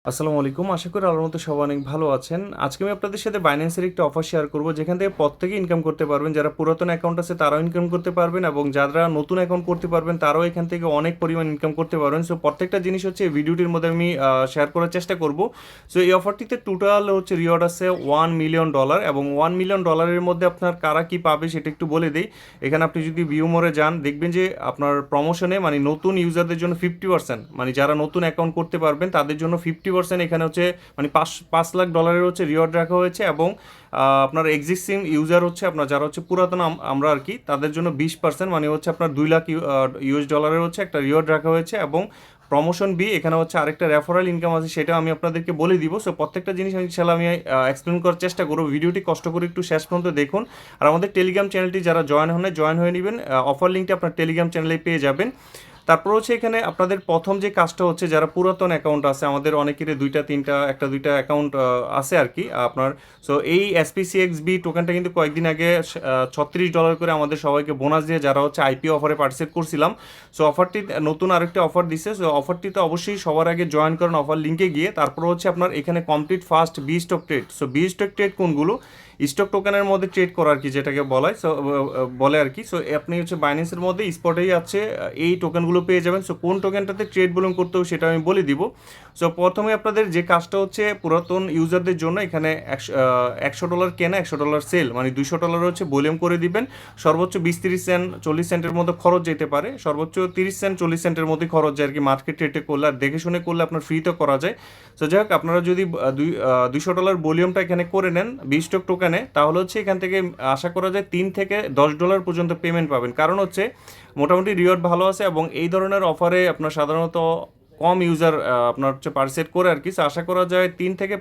আসসালামু আলাইকুম। আশা করি আল্লাহর মতো সবাই অনেক ভালো আছেন। আজকে আমি আপনাদের সাথে বাইন্যান্সের একটি অফার শেয়ার করব, যেখান থেকে প্রত্যেকেই ইনকাম করতে পারবেন। যারা পুরাতন অ্যাকাউন্ট আছে তারাও ইনকাম করতে পারবেন এবং যারা নতুন অ্যাকাউন্ট করতে পারবেন তারাও এখান থেকে অনেক পরিমাণ ইনকাম করতে পারবেন। সো প্রত্যেকটা জিনিস হচ্ছে এই ভিডিওটির মধ্যে আমি শেয়ার করার চেষ্টা করব। সো এই অফারটিতে টোটাল হচ্ছে রিওয়ার্ড আছে $1 মিলিয়ন এবং $1 মিলিয়ন মধ্যে আপনার কারা কি পাবে সেটা একটু বলে দেই। এখানে আপনি যদি ভিউ মোরে যান দেখবেন যে আপনার প্রমোশনে মানে নতুন ইউজারদের জন্য 50%, মানে যারা নতুন অ্যাকাউন্ট করতে পারবেন তাদের জন্য 50% এখানে হচ্ছে মানে $5 লাখ হচ্ছে রিওয়ার্ড রাখা হয়েছে এবং আপনার এক্সিস্টিং ইউজার হচ্ছে আপনার যারা হচ্ছে পুরাতন আমরা আর কি তাদের জন্য 20% মানে হচ্ছে আপনার $2 লাখ ইউএস ডলারের হচ্ছে একটা রিওয়ার্ড রাখা হয়েছে এবং প্রমোশন বি এখানে হচ্ছে আরেকটা রেফারেল ইনকাম আছে, সেটা আমি আপনাদেরকে বলে দিব। সো প্রত্যেকটা জিনিস ইনশাআল্লাহ আমি এক্সপ্লেন করার চেষ্টা করবো। ভিডিওটি কষ্ট করে একটু শেষ পর্যন্ত দেখুন। আর আমাদের টেলিগ্রাম চ্যানেলটি যারা জয়েন হয়ে নেবেন, অফার লিঙ্কটি আপনার টেলিগ্রাম চ্যানেলে পেয়ে যাবেন। তারপর হচ্ছে এখানে আপনাদের প্রথম যে কাজটা হচ্ছে, যারা পুরাতন অ্যাকাউন্ট আছে আমাদের অনেকেরই দুইটা অ্যাকাউন্ট আছে আর কি আপনার। সো এই SPCXB টোকেনটা কিন্তু কয়েকদিন আগে $36 করে আমাদের সবাইকে বোনাস দিয়ে যারা হচ্ছে আইপিও অফারে পার্টিসিপেট করছিলাম। সো অফারটি নতুন আরেকটি অফার দিছে। সো অফারটিতে অবশ্যই সবার আগে জয়েন করেন অফার লিঙ্কে গিয়ে। তারপর হচ্ছে আপনার এখানে complete first B stock trade. So B stock trade কোনগুলো? স্টক টোকেনের মধ্যে ট্রেড করা আর কি, যেটাকে বলায় সো বলে আর কি। সো আপনি হচ্ছে বাইন্যান্সের মধ্যে স্পটেই আছে এই টোকেনগুলো পেয়ে যাবেন। সো কোন টোকেনটাতে ট্রেড বলুন করতে হবে সেটা আমি বলে দিব। সো প্রথমে আপনাদের যে কাজটা হচ্ছে পুরাতন ইউজারদের জন্য এখানে $100 কেনা $100 সেল, মানে $200 হচ্ছে ভলিউম করে দিবেন। সর্বোচ্চ 20-30 সেন্ট 40 সেন্টের মধ্যে খরচ যেতে পারে, সর্বোচ্চ 30 সেন্ট 40 সেন্টের মধ্যে খরচ যায় আর কি। মার্কেট রেটে করলে আর দেখে শুনে করলে আপনার ফ্রিতে করা যায়। সো যাই হোক, আপনারা যদি $200 ভলিউমটা এখানে করে নেন 20 স্টক টোকেনে, তাহলে হচ্ছে এখান থেকে আশা করা যায় $3 থেকে $10 পর্যন্ত পেমেন্ট পাবেন। কারণ হচ্ছে মোটামুটি রিওয়ার্ড ভালো আছে এবং এই ধরনের অফারে আপনার সাধারণত কম ইউজার আপনার হচ্ছে পার্সেট করে আর কি। আশা করা যায় $3 থেকে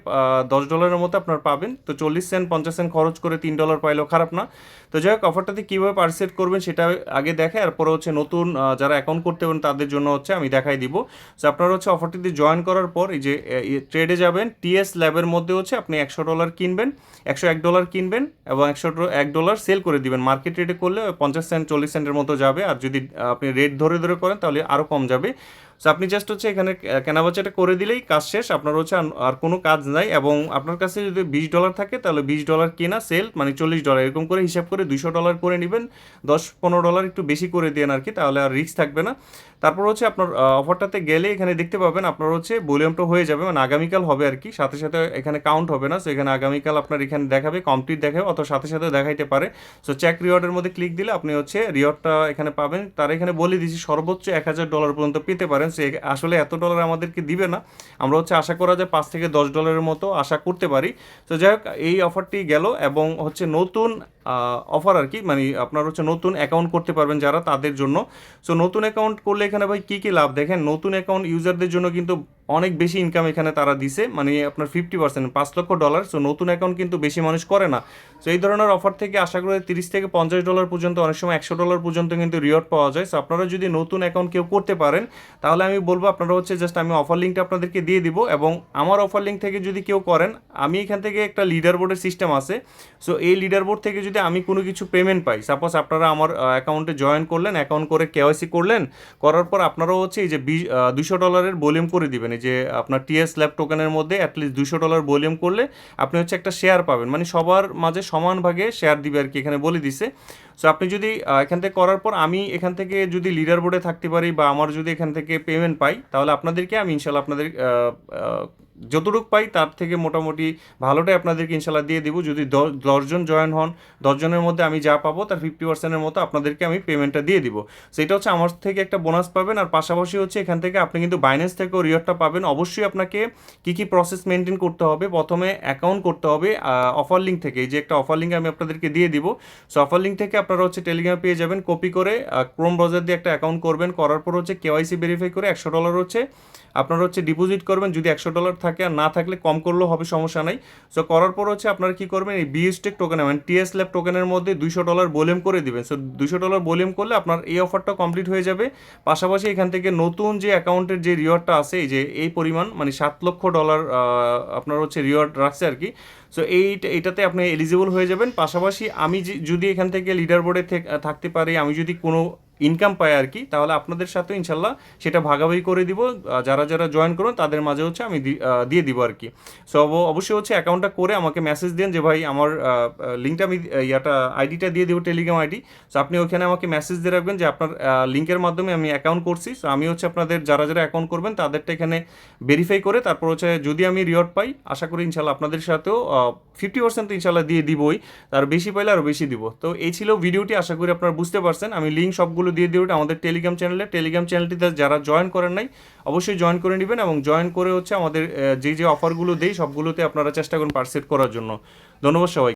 $10 মতো আপনার পাবেন। তো 40 সেন্ট 50 সেন্ট খরচ করে $3 পাইলেও খারাপ না। তো যাই হোক, অফারটাতে কীভাবে পার্সেট করবেন সেটা আগে দেখে, এরপরে হচ্ছে নতুন যারা অ্যাকাউন্ট করতে পারেন তাদের জন্য হচ্ছে আমি দেখাই দিব। সো আপনারা হচ্ছে অফারটিতে জয়েন করার পর এই যে ট্রেডে যাবেন, TS ল্যাবের মধ্যে হচ্ছে আপনি $100 কিনবেন, $101 কিনবেন এবং $101 সেল করে দিবেন। মার্কেট রেটে করলে 50 সেন্ট 40 সেন্টের মতো যাবে, আর যদি আপনি রেট ধরে ধরে করেন তাহলে আরও কম যাবে। সো আপনি জাস্ট হচ্ছে এখানে কেনাবেচাটা করে দিলেই কাজ শেষ, আপনার হচ্ছে আর কোনো কাজ নাই। এবং আপনার কাছে যদি $20 থাকে তাহলে $20 কেনা সেল মানে $40 এরকম করে হিসাব করে $200 করে নেবেন। $10-15 একটু বেশি করে দেন আর কি, তাহলে আর রিস্ক থাকবে না। তারপর হচ্ছে আপনার অফারটাতে গেলে এখানে দেখতে পাবেন আপনার হচ্ছে ভলিউমটা হয়ে যাবে, মানে আগামীকাল হবে আর কি, সাথে সাথে এখানে কাউন্ট হবে না। সো এখানে আগামীকাল আপনার এখানে দেখাবে, কমপ্লিট দেখাবে অথবা সাথে সাথে দেখাইতে পারে। সো চেক রিওয়ার্ডের মধ্যে ক্লিক দিলে আপনি হচ্ছে রিওয়ার্ডটা এখানে পাবেন। তারা এখানে বলে দিয়েছি সর্বোচ্চ $1000 পর্যন্ত পেতে পারেন। সে আসলে এত ডলার আমাদেরকে দিবে না, আমরা হচ্ছে আশা করা যায় $5 থেকে $10 মতো আশা করতে পারি। তো যাই হোক, এই অফারটি গেল এবং হচ্ছে নতুন অফার আর কি, মানে আপনার হচ্ছে নতুন অ্যাকাউন্ট করতে পারবেন যারা তাদের জন্য। সো নতুন অ্যাকাউন্ট করলে এখানে ভাই কী কী লাভ দেখেন। নতুন অ্যাকাউন্ট ইউজারদের জন্য কিন্তু অনেক বেশি ইনকাম এখানে তারা দিছে, মানে আপনার 50% $5 লক্ষ। সো নতুন অ্যাকাউন্ট কিন্তু বেশি মানুষ করে না। সো এই ধরনের অফার থেকে আশা করি $30 থেকে $50 পর্যন্ত, অনেক সময় $100 পর্যন্ত কিন্তু রিওয়ার্ড পাওয়া যায়। সো আপনারা যদি নতুন অ্যাকাউন্ট কেউ করতে পারেন তাহলে আমি বলবো আপনারা হচ্ছে জাস্ট আমি অফার লিঙ্কটা আপনাদেরকে দিয়ে দিব এবং আমার অফার লিঙ্ক থেকে যদি কেউ করেন, আমি এখান থেকে একটা লিডার বোর্ডের সিস্টেম আছে। সো এই লিডার বোর্ড থেকে যদি আমি কোনো কিছু পেমেন্ট পাই, সাপোজ আপনারা আমার অ্যাকাউন্টে জয়েন করলেন, অ্যাকাউন্ট করে KYC করলেন, করার পর আপনারাও হচ্ছে এই যে $200 ভলিউম করে দিবেন। এই যে আপনার TS ল্যাব টোকেনের মধ্যে অ্যাটলিস্ট $200 ভলিউম করলে আপনি হচ্ছে একটা শেয়ার পাবেন, মানে সবার মাঝে সমান ভাগে শেয়ার দিবে আর কি, এখানে বলে দিছে। সো আপনি যদি এখান থেকে করার পর আমি এখান থেকে যদি লিডার বোর্ডে থাকতে পারি বা আমার যদি এখান থেকে পেমেন্ট পাই, তাহলে আপনাদেরকে আমি ইনশাল্লাহ আপনাদের যতটুকু পাই তার থেকে মোটামুটি ভালোটাই আপনাদেরকে ইনশাল্লাহ দিয়ে দিব। যদি 10 জন জয়েন হন, 10 জনের মধ্যে আমি যা পাবো তার 50%-এর মতো আপনাদেরকে আমি পেমেন্টটা দিয়ে দিব। সেটা হচ্ছে আমার থেকে একটা বোনাস পাবেন। আর পাশাপাশি হচ্ছে এখান থেকে আপনি কিন্তু বাইন্যান্স থেকেও রিওয়ার্ডটা পাবেন। অবশ্যই আপনাকে কী কী প্রসেস মেনটেন করতে হবে, প্রথমে অ্যাকাউন্ট করতে হবে অফার লিঙ্ক থেকে। এই যে একটা অফার লিঙ্ক আমি আপনাদেরকে দিয়ে দিব। সো অফার লিঙ্ক থেকে আপনারা হচ্ছে টেলিগ্রামে পেয়ে যাবেন, কপি করে ক্রোম ব্রাউজার দিয়ে একটা অ্যাকাউন্ট করবেন। করার পর হচ্ছে KYC ভেরিফাই করে $100 হচ্ছে আপনারা হচ্ছে ডিপোজিট করবেন। যদি $100 থাকে, আর না থাকলে কম করলেও হবে, সমস্যা নাই। সো করার পর হচ্ছে আপনারা কী করবেন, এই বিএসটেক টোকেন মানে TS ল্যাব টোকেনের মধ্যে $200 ভলিউম করে দিবেন। সো $200 ভলিউম করলে আপনার এই অফারটা কমপ্লিট হয়ে যাবে। পাশাপাশি এখান থেকে নতুন যে অ্যাকাউন্টের যে রিওয়ার্ডটা আছে, এই যে এই পরিমাণ মানে $7 লক্ষ আপনার হচ্ছে রিওয়ার্ড রাখছে আর কি। সো এইটাতে আপনি এলিজিবল হয়ে যাবেন। পাশাপাশি আমি যদি এখান থেকে লিডার বোর্ডে থাকতে পারি, আমি যদি কোনো ইনকাম পায় আর কি, তাহলে আপনাদের সাথেও ইনশাল্লাহ সেটা ভাগাভাগি করে দিব। যারা যারা জয়েন করুন তাদের মাঝে হচ্ছে আমি দিয়ে দিব আর কি। সো অবশ্যই হচ্ছে অ্যাকাউন্টটা করে আমাকে মেসেজ দেন যে ভাই আমার লিঙ্কটা আমি আইডিটা দিয়ে দেবো, টেলিগ্রাম আইডি। সো আপনি ওখানে আমাকে মেসেজ দিয়ে রাখবেন যে আপনার লিঙ্কের মাধ্যমে আমি অ্যাকাউন্ট করছি। সো আমি হচ্ছে আপনাদের যারা যারা অ্যাকাউন্ট করবেন তাদেরটা এখানে ভেরিফাই করে তারপর হচ্ছে যদি আমি রিওয়ার্ড পাই, আশা করি ইনশাল্লাহ আপনাদের সাথেও 50% তো ইনশাল্লাহ দিয়ে দিবই, তার বেশি পাইলে আরও বেশি দিব। তো এই ছিল ভিডিওটি, আশা করি আপনারা বুঝতে পারছেন। আমি লিঙ্ক সবগুলো দিয়ে দিব আমাদের টেলিগ্রাম চ্যানেলটিতে যারা জয়েন করেন নাই অবশ্যই জয়েন করে নেবেন, এবং জয়েন করে হচ্ছে আমাদের যে যে অফারগুলো দেই সবগুলোতে আপনারা চেষ্টা করুন পার্টিসিপেট করার জন্য। ধন্যবাদ সবাই।